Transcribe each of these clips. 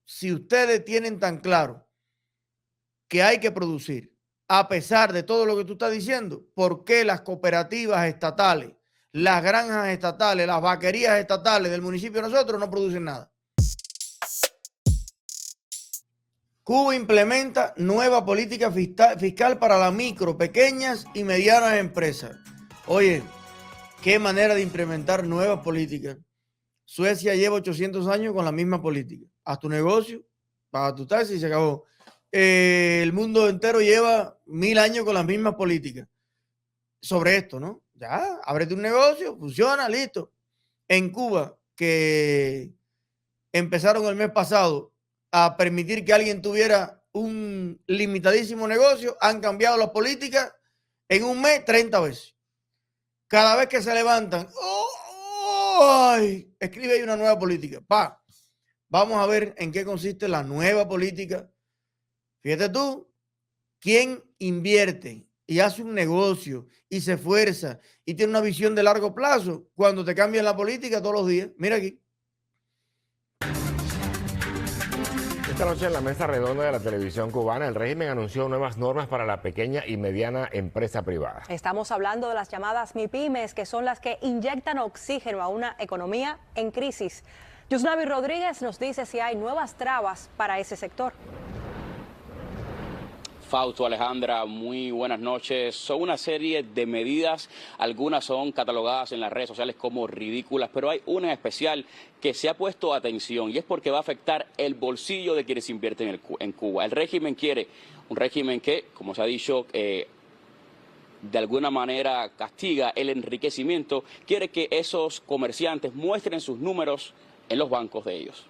si ustedes tienen tan claro que hay que producir, a pesar de todo lo que tú estás diciendo, ¿por qué las cooperativas estatales, las granjas estatales, las vaquerías estatales del municipio de nosotros no producen nada? Cuba implementa nueva política fiscal para las micro, pequeñas y medianas empresas. Oye, qué manera de implementar nuevas políticas. Suecia lleva 800 años con la misma política. Haz tu negocio, paga tu taxa y se acabó. El mundo entero lleva 1000 años con las mismas políticas sobre esto, ¿no? Ya, ábrete un negocio, funciona, listo. En Cuba, que empezaron el mes pasado a permitir que alguien tuviera un limitadísimo negocio, han cambiado las políticas en un mes 30 veces. Cada vez que se levantan, escribe ahí una nueva política. Vamos a ver en qué consiste la nueva política. Fíjate tú, ¿quién invierte y hace un negocio y se esfuerza y tiene una visión de largo plazo cuando te cambian la política todos los días? Mira aquí. Esta noche en la mesa redonda de la televisión cubana, el régimen anunció nuevas normas para la pequeña y mediana empresa privada. Estamos hablando de las llamadas MIPYMES, que son las que inyectan oxígeno a una economía en crisis. Yusnavi Rodríguez nos dice si hay nuevas trabas para ese sector. Fausto, Alejandra, muy buenas noches. Son una serie de medidas, algunas son catalogadas en las redes sociales como ridículas, pero hay una en especial que se ha puesto atención y es porque va a afectar el bolsillo de quienes invierten en Cuba. El régimen quiere un régimen que, como se ha dicho, de alguna manera castiga el enriquecimiento, quiere que esos comerciantes muestren sus números en los bancos de ellos.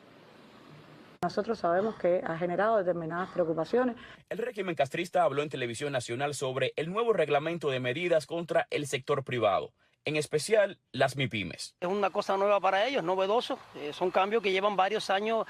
Nosotros sabemos que ha generado determinadas preocupaciones. El régimen castrista habló en Televisión Nacional sobre el nuevo reglamento de medidas contra el sector privado, en especial las MIPYMES. Es una cosa nueva para ellos, novedoso. Son cambios que llevan varios años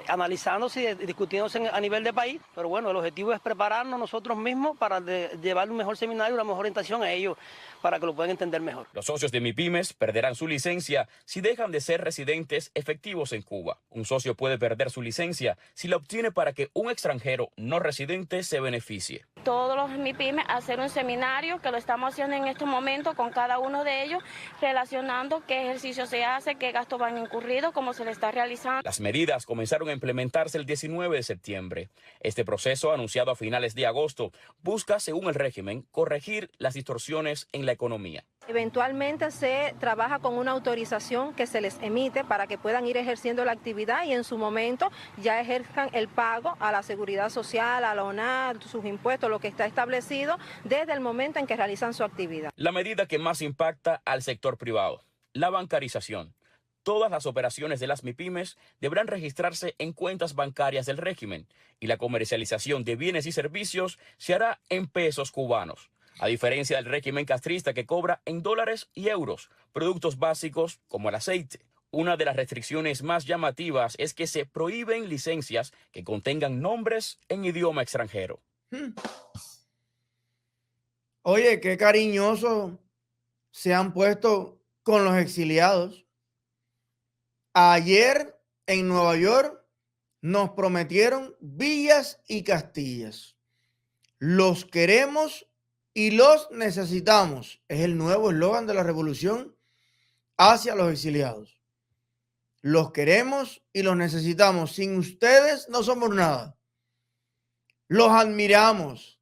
analizándose y discutiéndose a nivel de país. Pero bueno, el objetivo es prepararnos nosotros mismos para llevar un mejor seminario, una mejor orientación a ellos, para que lo puedan entender mejor. Los socios de MIPYMES perderán su licencia si dejan de ser residentes efectivos en Cuba. Un socio puede perder su licencia si la obtiene para que un extranjero no residente se beneficie. Todos los MIPYMES hacer un seminario que lo estamos haciendo en este momento con cada uno de ellos, relacionando qué ejercicio se hace, qué gastos van incurridos, cómo se le está realizando. Las medidas comenzaron a implementarse el 19 de septiembre. Este proceso, anunciado a finales de agosto, busca, según el régimen, corregir las distorsiones en la economía. Eventualmente se trabaja con una autorización que se les emite para que puedan ir ejerciendo la actividad y en su momento ya ejerzan el pago a la Seguridad Social, a la ONAD, sus impuestos, lo que está establecido desde el momento en que realizan su actividad. La medida que más impacta al sector privado, la bancarización. Todas las operaciones de las MIPYMES deberán registrarse en cuentas bancarias del régimen y la comercialización de bienes y servicios se hará en pesos cubanos. A diferencia del régimen castrista que cobra en dólares y euros, productos básicos como el aceite. Una de las restricciones más llamativas es que se prohíben licencias que contengan nombres en idioma extranjero. Oye, qué cariñosos se han puesto con los exiliados. Ayer en Nueva York nos prometieron villas y castillas. Los queremos y los necesitamos. Es el nuevo eslogan de la revolución hacia los exiliados. Los queremos y los necesitamos. Sin ustedes no somos nada. Los admiramos,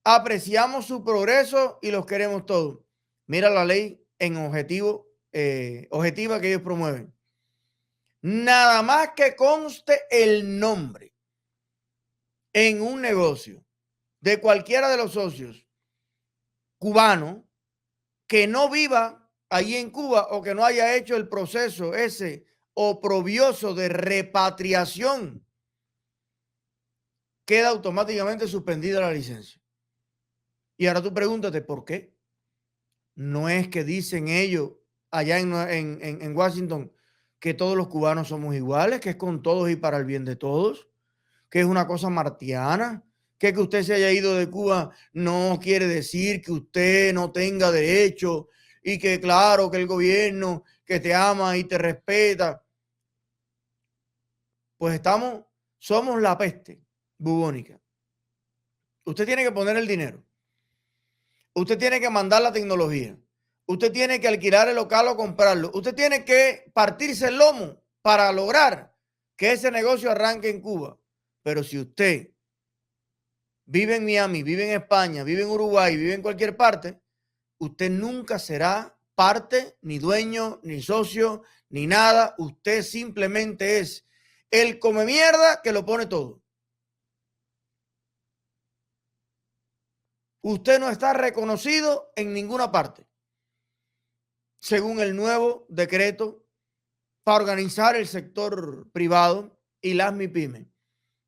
apreciamos su progreso y los queremos todos. Mira la ley en objetiva que ellos promueven. Nada más que conste el nombre en un negocio de cualquiera de los socios cubano que no viva allí en Cuba o que no haya hecho el proceso ese oprobioso de repatriación, queda automáticamente suspendida la licencia. Y ahora tú pregúntate por qué. No es que dicen ellos allá en Washington que todos los cubanos somos iguales, que es con todos y para el bien de todos, que es una cosa martiana, que usted se haya ido de Cuba no quiere decir que usted no tenga derecho y que claro que el gobierno que te ama y te respeta. pues somos la peste bubónica. Usted tiene que poner el dinero. Usted tiene que mandar la tecnología. Usted tiene que alquilar el local o comprarlo. Usted tiene que partirse el lomo para lograr que ese negocio arranque en Cuba. Pero si usted vive en Miami, vive en España, vive en Uruguay, vive en cualquier parte, usted nunca será parte, ni dueño, ni socio, ni nada. Usted simplemente es el come mierda que lo pone todo. Usted no está reconocido en ninguna parte, según el nuevo decreto para organizar el sector privado y las MIPYMES.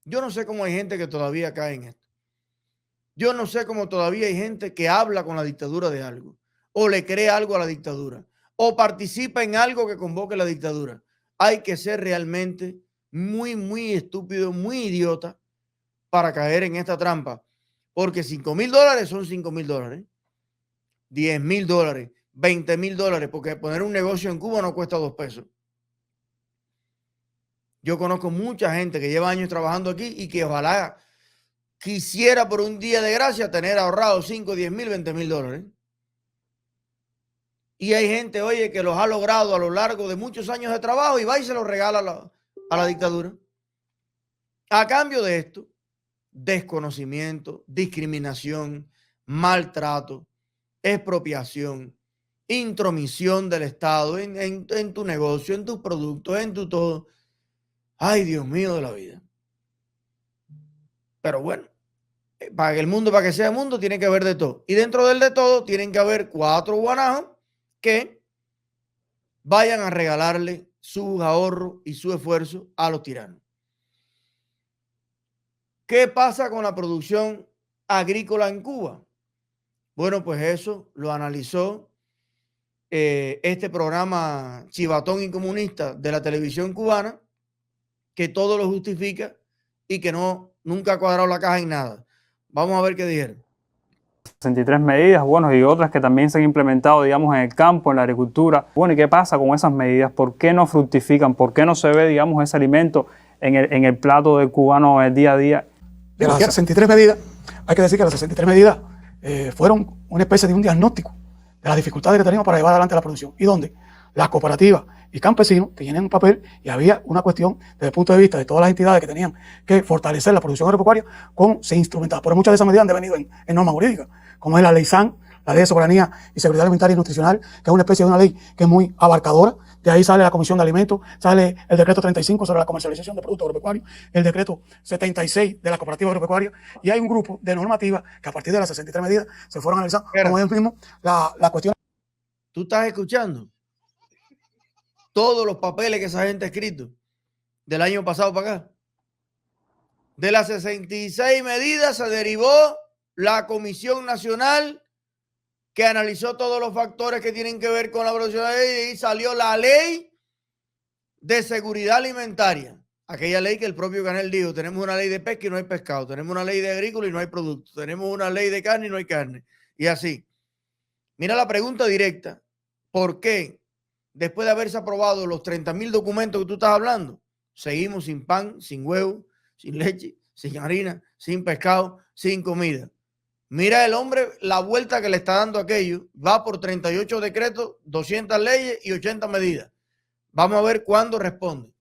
Yo no sé cómo hay gente que todavía cae en esto. Yo no sé cómo todavía hay gente que habla con la dictadura de algo, o le cree algo a la dictadura, o participa en algo que convoque la dictadura. Hay que ser realmente muy, muy estúpido, muy idiota para caer en esta trampa. Porque $5,000 son $5,000, $10,000, $20,000, porque poner un negocio en Cuba no cuesta 2 pesos. Yo conozco mucha gente que lleva años trabajando aquí y que ojalá quisiera por un día de gracia tener ahorrado 5, 10 mil, $20,000. Y hay gente, oye, que los ha logrado a lo largo de muchos años de trabajo y va y se los regala a la dictadura. A cambio de esto, desconocimiento, discriminación, maltrato, expropiación, intromisión del Estado en tu negocio, en tus productos, en tu todo. Ay, Dios mío de la vida. Pero bueno, para que sea mundo, tiene que haber de todo. Y dentro del de todo, tienen que haber 4 guanajos que vayan a regalarle sus ahorros y su esfuerzo a los tiranos. ¿Qué pasa con la producción agrícola en Cuba? Bueno, pues eso lo analizó este programa chivatón y comunista de la televisión cubana, que todo lo justifica y que nunca ha cuadrado la caja en nada. Vamos a ver qué dijeron. 63 medidas, bueno, y otras que también se han implementado, digamos, en el campo, en la agricultura. Bueno, ¿y qué pasa con esas medidas? ¿Por qué no fructifican? ¿Por qué no se ve, digamos, ese alimento en el plato del cubano el día a día? De las 63 medidas, hay que decir que las 63 medidas fueron una especie de un diagnóstico de las dificultades que teníamos para llevar adelante la producción. ¿Y dónde? Las cooperativas y campesinos tenían un papel y había una cuestión desde el punto de vista de todas las entidades que tenían que fortalecer la producción agropecuaria, cómo se instrumentaba. Pero muchas de esas medidas han devenido en normas jurídicas, como es la ley SAN, la Ley de Soberanía y Seguridad Alimentaria y Nutricional, que es una especie de una ley que es muy abarcadora. De ahí sale la Comisión de Alimentos, sale el decreto 35 sobre la comercialización de productos agropecuarios, el decreto 76 de la cooperativa agropecuaria, y hay un grupo de normativas que a partir de las 63 medidas se fueron analizando, como ellos mismos, la cuestión. ¿Tú estás escuchando todos los papeles que esa gente ha escrito del año pasado para acá? De las 66 medidas se derivó la Comisión Nacional que analizó todos los factores que tienen que ver con la producción de ley, y salió la Ley de Seguridad Alimentaria. Aquella ley que el propio Canel dijo, tenemos una ley de pesca y no hay pescado, tenemos una ley de agrícola y no hay productos, tenemos una ley de carne y no hay carne. Y así. Mira la pregunta directa. ¿Por qué, después de haberse aprobado los 30,000 documentos que tú estás hablando, seguimos sin pan, sin huevo, sin leche, sin harina, sin pescado, sin comida? Mira el hombre la vuelta que le está dando aquello. Va por 38 decretos, 200 leyes y 80 medidas. Vamos a ver cuándo responde.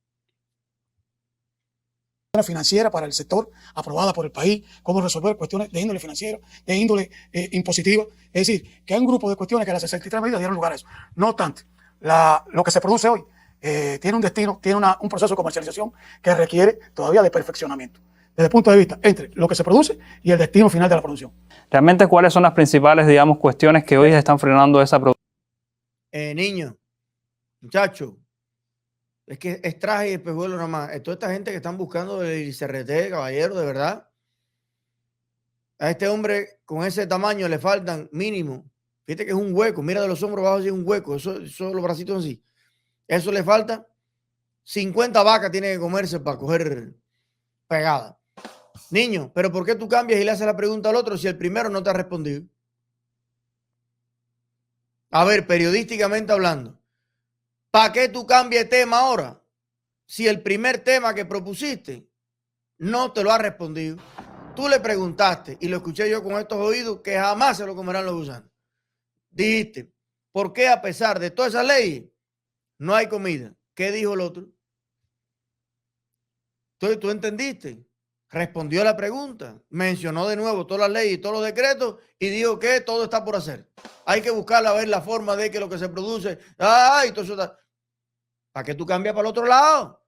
Financiera para el sector, aprobada por el país, cómo resolver cuestiones de índole financiera, de índole impositiva. Es decir, que hay un grupo de cuestiones que las 63 medidas dieron lugar a eso. No obstante, lo que se produce hoy tiene un destino, tiene un proceso de comercialización que requiere todavía de perfeccionamiento, desde el punto de vista entre lo que se produce y el destino final de la producción. Realmente, ¿cuáles son las principales, digamos, cuestiones que hoy están frenando esa producción? Niños, muchachos, es que es traje y espejuelo nada más. Toda esta gente que están buscando el CRT, caballero, de verdad. A este hombre con ese tamaño le faltan mínimo. Fíjate que es un hueco. Mira de los hombros abajo, así es un hueco. Eso los bracitos así. Eso le falta. 50 vacas tiene que comerse para coger pegada. Niño, pero ¿por qué tú cambias y le haces la pregunta al otro si el primero no te ha respondido? A ver, periodísticamente hablando, ¿para qué tú cambias de tema ahora? si el primer tema que propusiste no te lo ha respondido. Tú le preguntaste, y lo escuché yo con estos oídos, que jamás se lo comerán los gusanos. Dijiste, ¿por qué a pesar de todas esas leyes no hay comida? ¿Qué dijo el otro? Entonces, ¿tú entendiste? Respondió a la pregunta, mencionó de nuevo todas las leyes y todos los decretos y dijo que todo está por hacer. Hay que buscar a ver la forma de que lo que se produce, y todo eso está. ¿Para qué tú cambias para el otro lado?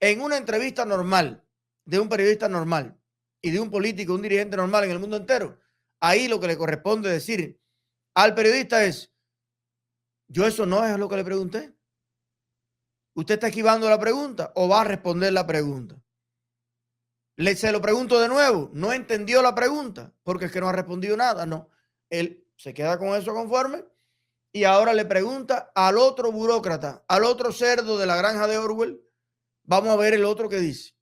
En una entrevista normal, de un periodista normal y de un político, un dirigente normal en el mundo entero, ahí lo que le corresponde decir al periodista es, yo eso no es lo que le pregunté. ¿Usted está esquivando la pregunta o va a responder la pregunta? Se lo pregunto de nuevo, no entendió la pregunta porque es que no ha respondido nada, no. Él se queda con eso conforme y ahora le pregunta al otro burócrata, al otro cerdo de la granja de Orwell. Vamos a ver el otro que dice.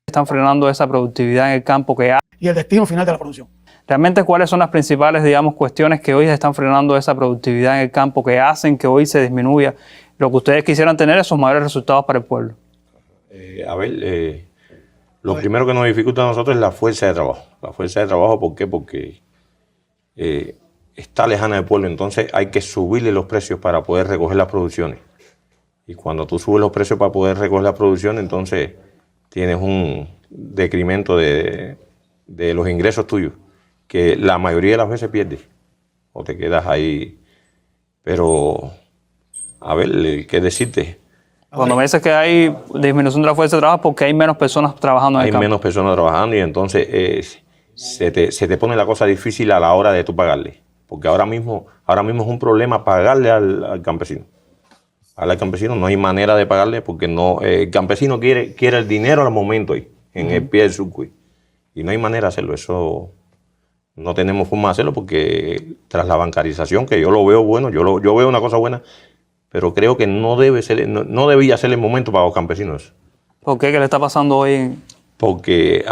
Están frenando esa productividad en el campo y el destino final de la producción. Realmente, ¿cuáles son las principales, digamos, cuestiones que hoy están frenando esa productividad en el campo, que hacen que hoy se disminuya lo que ustedes quisieran tener, esos mayores resultados para el pueblo? Lo primero que nos dificulta a nosotros es la fuerza de trabajo. La fuerza de trabajo, ¿por qué? Porque está lejana del pueblo, entonces hay que subirle los precios para poder recoger las producciones. Y cuando tú subes los precios para poder recoger las producciones, entonces tienes un decremento de los ingresos tuyos, que la mayoría de las veces pierdes o te quedas ahí. Pero, ¿qué decirte? Cuando me dices que hay disminución de la fuerza de trabajo, porque hay menos personas trabajando en el campo. Hay menos personas trabajando y entonces se te pone la cosa difícil a la hora de tú pagarle. Porque ahora mismo es un problema pagarle al campesino. Al campesino no hay manera de pagarle porque no, el campesino quiere el dinero al momento ahí, en el pie del surco. Y no hay manera de hacerlo. Eso no tenemos forma de hacerlo porque tras la bancarización, que yo lo veo bueno, yo veo una cosa buena, pero creo que no debía ser el momento para los campesinos. ¿Por qué? ¿Qué le está pasando hoy? Porque,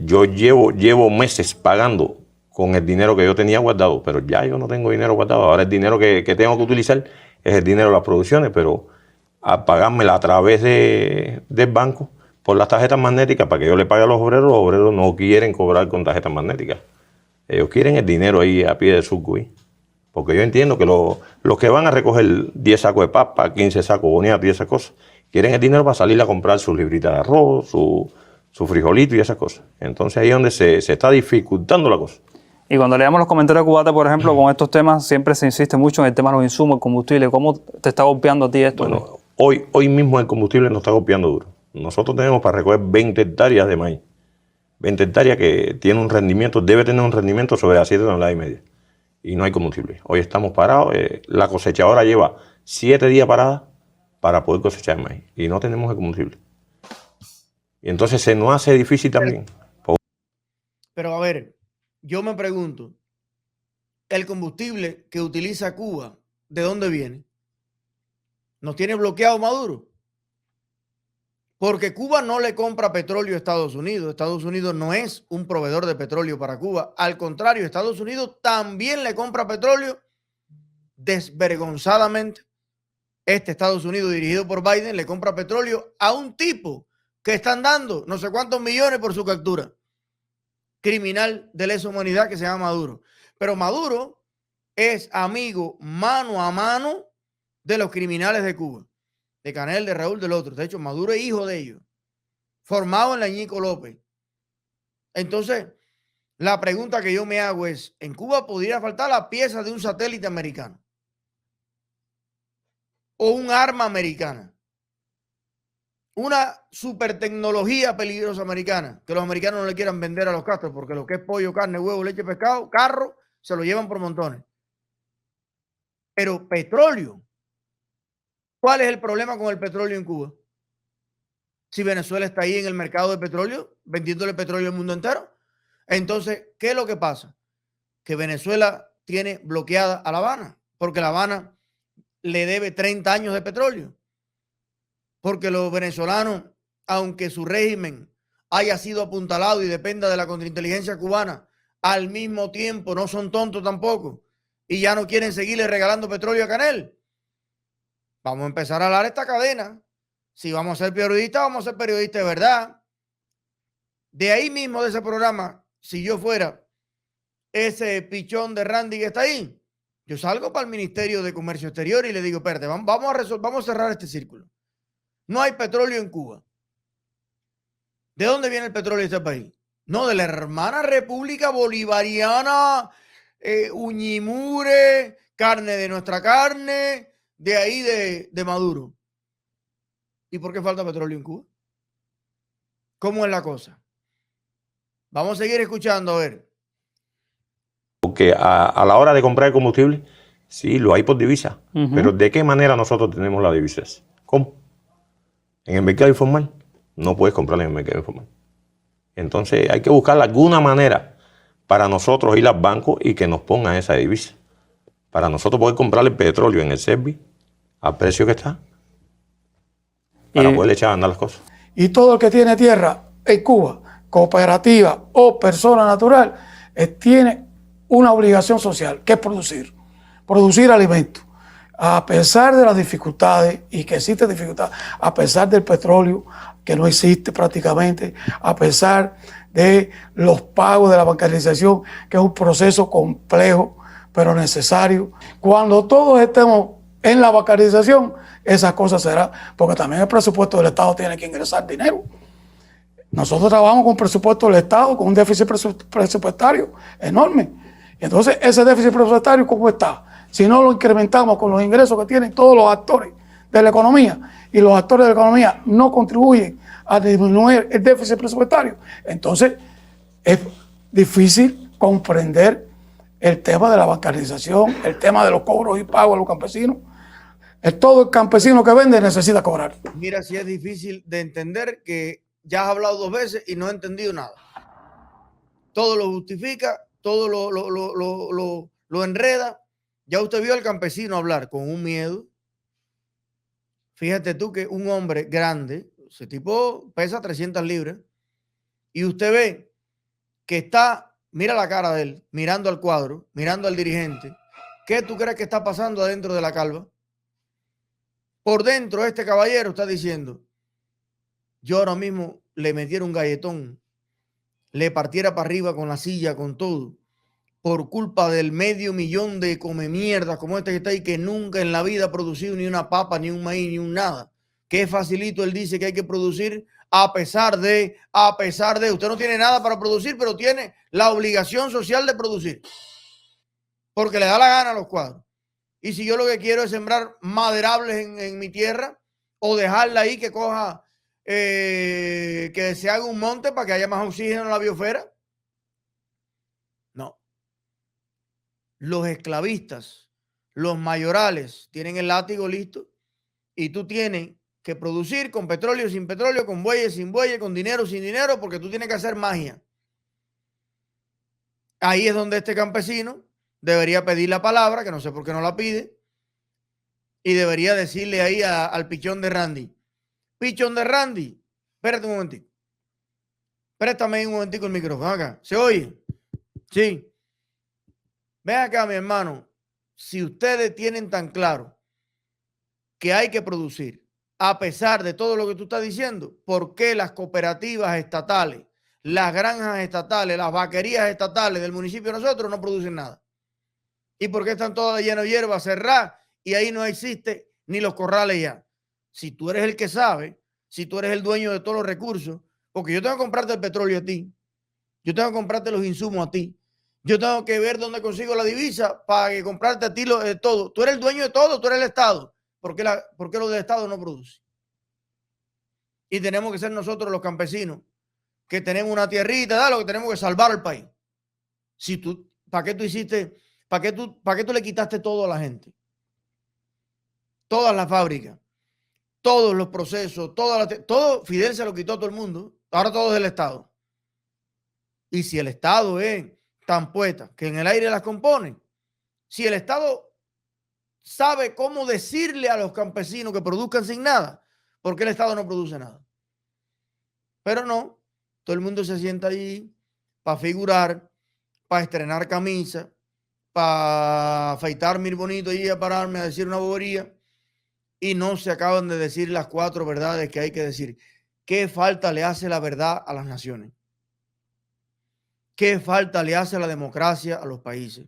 yo llevo meses pagando con el dinero que yo tenía guardado, pero ya yo no tengo dinero guardado. Ahora el dinero que tengo que utilizar es el dinero de las producciones, pero al pagármela a través del banco por las tarjetas magnéticas para que yo le pague a los obreros no quieren cobrar con tarjetas magnéticas. Ellos quieren el dinero ahí a pie de surco. Porque yo entiendo que los que van a recoger 10 sacos de papa, 15 sacos de boniato y esas cosas, quieren el dinero para salir a comprar sus libritas de arroz, su frijolito y esas cosas. Entonces ahí es donde se está dificultando la cosa. Y cuando leamos los comentarios de Cubate, por ejemplo, con estos temas, siempre se insiste mucho en el tema de los insumos, el combustible. ¿Cómo te está golpeando a ti esto? Bueno, hoy mismo el combustible nos está golpeando duro. Nosotros tenemos para recoger 20 hectáreas de maíz. 20 hectáreas que tiene un rendimiento, debe tener un rendimiento sobre las 7 toneladas y media. Y no hay combustible. Hoy estamos parados. La cosechadora lleva 7 días parada para poder cosechar el maíz. Y no tenemos el combustible. Y entonces se nos hace difícil también. Pero a ver, yo me pregunto, el combustible que utiliza Cuba, ¿de dónde viene? ¿Nos tiene bloqueado Maduro? Porque Cuba no le compra petróleo a Estados Unidos. Estados Unidos no es un proveedor de petróleo para Cuba. Al contrario, Estados Unidos también le compra petróleo desvergonzadamente. Estados Unidos, dirigido por Biden, le compra petróleo a un tipo que están dando no sé cuántos millones por su captura. Criminal de lesa humanidad que se llama Maduro. Pero Maduro es amigo mano a mano de los criminales de Cuba. De Canel, de Raúl, del otro. De hecho, Maduro es hijo de ellos. Formado en la Ñico López. Entonces, la pregunta que yo me hago es, ¿en Cuba podría faltar la pieza de un satélite americano? ¿O un arma americana? Una super tecnología peligrosa americana, que los americanos no le quieran vender a los Castro, porque lo que es pollo, carne, huevo, leche, pescado, carro, se lo llevan por montones. Pero petróleo. ¿Cuál es el problema con el petróleo en Cuba? Si Venezuela está ahí en el mercado de petróleo, vendiéndole petróleo al mundo entero. Entonces, ¿qué es lo que pasa? Que Venezuela tiene bloqueada a La Habana, porque La Habana le debe 30 años de petróleo. Porque los venezolanos, aunque su régimen haya sido apuntalado y dependa de la contrainteligencia cubana, al mismo tiempo no son tontos tampoco y ya no quieren seguirle regalando petróleo a Canel. Vamos a empezar a hablar esta cadena. Si vamos a ser periodistas, vamos a ser periodistas de verdad. De ahí mismo, de ese programa, si yo fuera ese pichón de Randy que está ahí, yo salgo para el Ministerio de Comercio Exterior y le digo, espérate, vamos a cerrar este círculo. No hay petróleo en Cuba. ¿De dónde viene el petróleo de este país? No, de la hermana República Bolivariana, Uñimure, carne de nuestra carne, de ahí de Maduro. ¿Y por qué falta petróleo en Cuba? ¿Cómo es la cosa? Vamos a seguir escuchando, a ver. Porque a la hora de comprar el combustible, sí, lo hay por divisa. Pero ¿de qué manera nosotros tenemos las divisas? ¿Cómo? En el mercado informal no puedes comprar en el mercado informal. Entonces hay que buscar alguna manera para nosotros ir al banco y que nos pongan esa divisa. Para nosotros poder comprar el petróleo en el Servi al precio que está. Para poder echar a andar las cosas. Y todo el que tiene tierra en Cuba, cooperativa o persona natural, tiene una obligación social, que es producir alimentos. A pesar de las dificultades, y que existen dificultades, a pesar del petróleo, que no existe prácticamente, a pesar de los pagos de la bancarización, que es un proceso complejo, pero necesario. Cuando todos estemos en la bancarización, esas cosas serán, porque también el presupuesto del Estado tiene que ingresar dinero. Nosotros trabajamos con presupuesto del Estado, con un déficit presupuestario enorme. Entonces, ese déficit presupuestario, ¿cómo está? Si no lo incrementamos con los ingresos que tienen todos los actores de la economía, y los actores de la economía no contribuyen a disminuir el déficit presupuestario, entonces es difícil comprender el tema de la bancarización, el tema de los cobros y pagos a los campesinos. Todo el campesino que vende necesita cobrar. Mira si es difícil de entender que ya has hablado 2 veces y no he entendido nada. Todo lo justifica, todo lo enreda. Ya usted vio al campesino hablar con un miedo. Fíjate tú que un hombre grande, ese tipo pesa 300 libras, y usted ve que está, mira la cara de él, mirando al cuadro, mirando al dirigente. ¿Qué tú crees que está pasando adentro de la calva? Por dentro este caballero está diciendo, yo ahora mismo le metiera un galletón, le partiera para arriba con la silla, con todo, por culpa del 500,000 de come mierda como este que está ahí, que nunca en la vida ha producido ni una papa, ni un maíz, ni un nada. Qué facilito él dice que hay que producir a pesar de, usted no tiene nada para producir, pero tiene la obligación social de producir. Porque le da la gana a los cuadros. Y si yo lo que quiero es sembrar maderables en mi tierra, o dejarla ahí que coja, que se haga un monte para que haya más oxígeno en la biosfera. No. Los esclavistas, los mayorales, tienen el látigo listo y tú tienes que producir con petróleo, sin petróleo, con bueyes, sin bueyes, con dinero, sin dinero, porque tú tienes que hacer magia. Ahí es donde este campesino debería pedir la palabra, que no sé por qué no la pide, y debería decirle ahí al pichón de Randy, pichón de Randy, espérate un momentito, préstame un momentico el micrófono acá, ¿se oye? Sí. Ven acá, mi hermano, si ustedes tienen tan claro que hay que producir, a pesar de todo lo que tú estás diciendo, ¿por qué las cooperativas estatales, las granjas estatales, las vaquerías estatales del municipio de nosotros no producen nada? ¿Y por qué están todas llenas de hierba, cerradas, y ahí no existe ni los corrales ya? Si tú eres el que sabe, si tú eres el dueño de todos los recursos, porque yo tengo que comprarte el petróleo a ti, yo tengo que comprarte los insumos a ti, yo tengo que ver dónde consigo la divisa para que comprarte a ti todo. Tú eres el dueño de todo, tú eres el Estado. ¿Por qué lo del Estado no produce? Y tenemos que ser nosotros los campesinos que tenemos una tierrita, lo que tenemos que salvar al país. Si tú, ¿para qué tú hiciste? ¿Para qué tú le quitaste todo a la gente? Todas las fábricas, todos los procesos, todo Fidel se lo quitó a todo el mundo. Ahora todo es del Estado. Y si el Estado es tan poeta que en el aire las compone, si el Estado sabe cómo decirle a los campesinos que produzcan sin nada, ¿por qué el Estado no produce nada? Pero no, todo el mundo se sienta allí para figurar, para estrenar camisa, para afeitarme ir bonito y a pararme a decir una bobería. y no se acaban de decir las 4 verdades que hay que decir. ¿Qué falta le hace la verdad a las naciones? ¿Qué falta le hace la democracia a los países?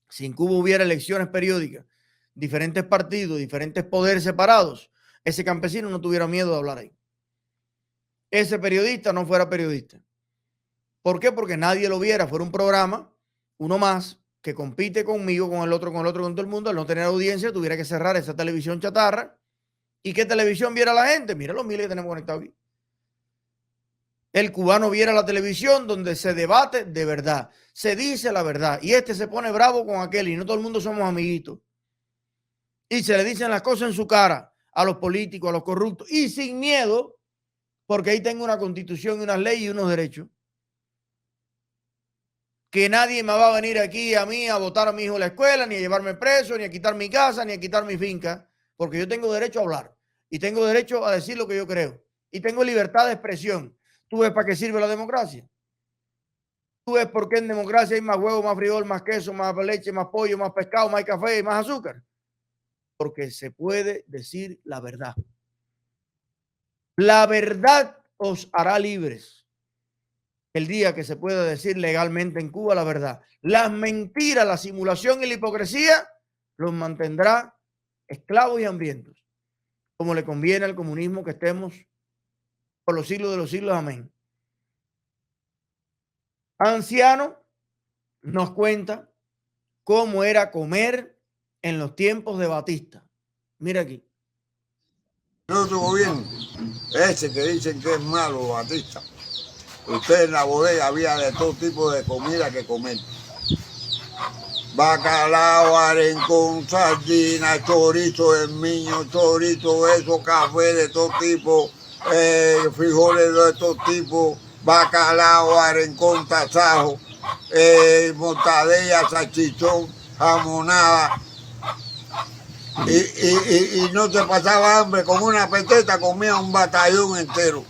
Si en Cuba hubiera elecciones periódicas, diferentes partidos, diferentes poderes separados, ese campesino no tuviera miedo de hablar ahí. Ese periodista no fuera periodista. ¿Por qué? Porque nadie lo viera. Fuera un programa, uno más, que compite conmigo, con el otro, con todo el mundo. Al no tener audiencia, tuviera que cerrar esa televisión chatarra. ¿Y qué televisión viera la gente? Mira los miles que tenemos conectados aquí. El cubano viera la televisión donde se debate de verdad, se dice la verdad. Y este se pone bravo con aquel y no todo el mundo somos amiguitos. Y se le dicen las cosas en su cara a los políticos, a los corruptos. Y sin miedo, porque ahí tengo una constitución y unas leyes y unos derechos. Que nadie me va a venir aquí a mí a botar a mi hijo a la escuela, ni a llevarme preso, ni a quitar mi casa, ni a quitar mi finca, porque yo tengo derecho a hablar y tengo derecho a decir lo que yo creo y tengo libertad de expresión. ¿Tú ves para qué sirve la democracia? ¿Tú ves por qué en democracia hay más huevo, más frijol, más queso, más leche, más pollo, más pescado, más café y más azúcar? Porque se puede decir la verdad. La verdad os hará libres. El día que se pueda decir legalmente en Cuba la verdad. Las mentiras, la simulación y la hipocresía los mantendrá esclavos y hambrientos, como le conviene al comunismo que estemos por los siglos de los siglos. Amén. Anciano nos cuenta cómo era comer en los tiempos de Batista. Mira aquí. No estuvo bien. Ese que dicen que es malo, Batista. Usted en la bodega había de todo tipo de comida que comer. Bacalao, arencón, sardina, chorizo, hermiño, chorizo, eso, café de todo tipo, frijoles de todo tipo, bacalao, arencón, tasajo, mortadella, salchichón, jamonada. Y no te pasaba hambre, con una peteta comía un batallón entero.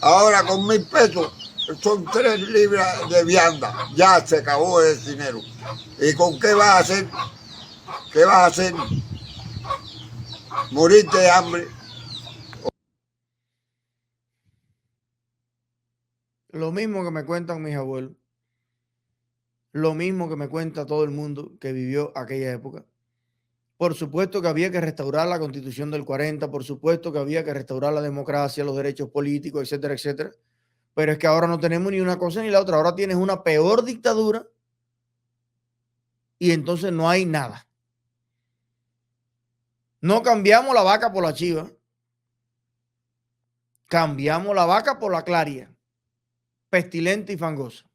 Ahora con 1,000 pesos son 3 libras de vianda. Ya se acabó el dinero. ¿Y con qué vas a hacer? ¿Qué vas a hacer? Morirte de hambre. Lo mismo que me cuentan mis abuelos. Lo mismo que me cuenta todo el mundo que vivió aquella época. Por supuesto que había que restaurar la Constitución del 40, por supuesto que había que restaurar la democracia, los derechos políticos, etcétera, etcétera. Pero es que ahora no tenemos ni una cosa ni la otra. Ahora tienes una peor dictadura y entonces no hay nada. No cambiamos la vaca por la chiva. Cambiamos la vaca por la claria, pestilente y fangosa.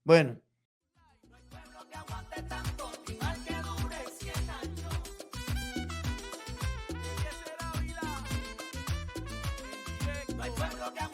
Bueno. No hay pueblo que